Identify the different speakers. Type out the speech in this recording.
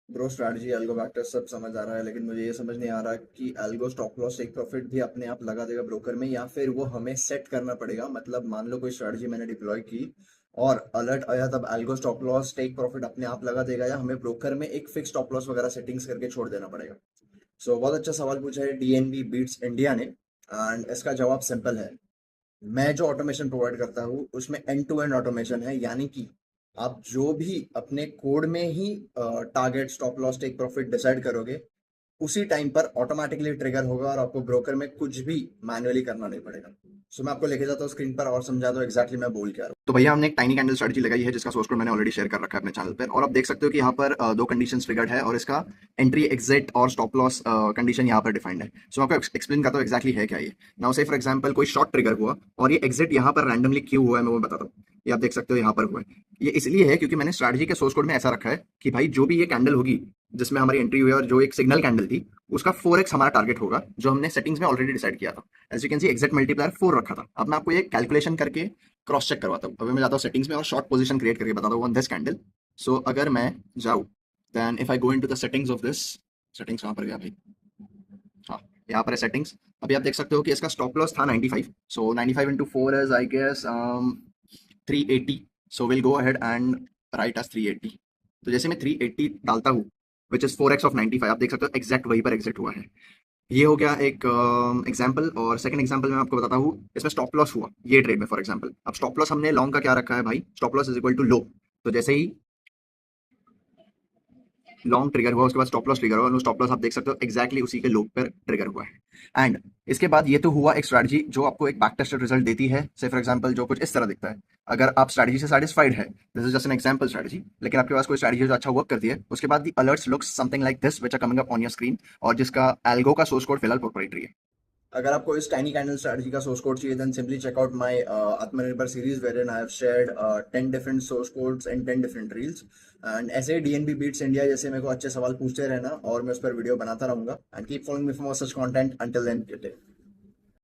Speaker 1: Bro strategy algo vector सब समझ आ रहा है, लेकिन मुझे ये समझ नहीं आ रहा कि algo stop loss take profit भी अपने आप लगा देगा ब्रोकर में, या फिर वो हमें सेट करना पड़ेगा। मतलब मान लो कोई स्ट्रैटेजी मैंने डिप्लॉय की और अलर्ट आया, तब algo stop loss take profit अपने आप लगा देगा, या हमें ब्रोकर में एक फिक्स स्टॉप लॉस वगैरह सेटिंग्स करके छोड़ देना पड़ेगा। बहुत अच्छा सवाल पूछा है डीएनबी बीट्स इंडिया ने, एंड इसका जवाब सिंपल है। मैं जो ऑटोमेशन प्रोवाइड करता हूँ उसमें एंड टू एंड ऑटोमेशन है, यानी कि आप जो भी अपने कोड में ही target stop loss take profit decide करोगे, उसी टाइम पर ऑटोमेटिकली ट्रिगर होगा और आपको ब्रोकर में कुछ भी मैन्युअली करना नहीं पड़ेगा। मैं आपको लेके जाता हूँ स्क्रीन पर और समझा दो एग्जैक्टली मैं बोल क्या रहा हूँ। तो भैया हमने एक टाइनी कैंडल स्ट्रेटजी लगाई है जिसका सोर्स कोड मैंने ऑलरेडी शेयर कर रखा है अपने चैनल पर, और आप देख सकते हो कि यहाँ पर दो कंडीशंस ट्रिगर्ड है और इसका एंट्री एग्जिट और स्टॉप लॉस कंडीशन यहाँ पर डिफाइंड है। मैं आपको एक्सप्लेन करता हूँ एक्जैक्टली है क्या ये। नाउ से फॉर एग्जांपल कोई शॉर्ट ट्रिगर हुआ और ये एग्जिट यहाँ पर रैंडमली क्यों हुआ है मैं वो बताता हूँ। ये आप देख सकते हो यहाँ पर हुआ है। ये इसलिए है क्योंकि मैंने स्ट्रैटेजी के सोर्स कोड में ऐसा रखा है कि भाई जो भी ये कैंडल होगी जिसमें हमारी एंट्री हुई है और जो एक सिग्नल कैंडल थी, उसका 4x हमारा टारगेट होगा जो हमने सेटिंग्स में ऑलरेडी डिसाइड किया था। As you can see exact multiplier 4 रखा था। अब मैं आपको ये कैलकुलेशन करके क्रॉस चेक करवाता हूँ। अभी मैं जाता हूँ सेटिंग्स में और शॉर्ट पोजीशन क्रिएट करके बताता हूँ ऑन दिस कैंडल। अगर मैं जाऊँ, then if I go into the settings of this, settings कहाँ पर गया भाई, हाँ यहाँ पर है सेटिंग्स। अभी आप देख सकते हो कि इसका स्टॉप लॉस था 95। 95 into 4 is I guess 380। Will go ahead and write as 380। तो जैसे मैं 380 डालता हूँ विच इज 4x ऑफ 95, आप देख सकते हो एग्जैक्ट वहीं पर एग्जिट हुआ है। ये हो गया एक एग्जाम्पल। और सेकंड एग्जाम्पल मैं आपको बताता हूँ, इसमें स्टॉप लॉस हुआ ये ट्रेड में फॉर एग्जाम्पल। अब स्टॉप लॉस हमने लॉन्ग का क्या रखा है भाई, stop loss is equal to low. तो जैसे ही लॉन्ग ट्रिगर हुआ उसके बाद स्टॉप लॉस ट्रिगर हुआ, और स्टॉप लॉस आप देख सकते हो एग्जैक्टली उसी के लो पर ट्रिगर हुआ है। एंड इसके बाद ये तो हुआ एक स्ट्रैटेजी जो आपको एक बैक टेस्टेड रिजल्ट देती है, से फॉर एग्जांपल जो कुछ इस तरह दिखता है। अगर आप स्ट्रैटेजी से सेटिस्फाइड है, this is just an example strategy, लेकिन आपके पास कोई स्ट्रैटेजी जो अच्छा वर्क करती है, उसके बाद the alerts looks something like this which are coming up on your screen, और जिसका एल्गो का सोर्स कोड फिलहाल प्रोप्राइटरी है। अगर आपको इस टाइनी कैंडल स्ट्रैटेजी का सोर्स कोड चाहिए, then simply check out my Atmanirbhar series wherein I have shared 10 different source codes and 10 different reels. And ऐसे ही डीएनबी बीट्स इंडिया जैसे मेरे को अच्छे सवाल पूछते रहना और मैं उस पर वीडियो बनाता रहूंगा। And keep following me for more such content. Until then, good day.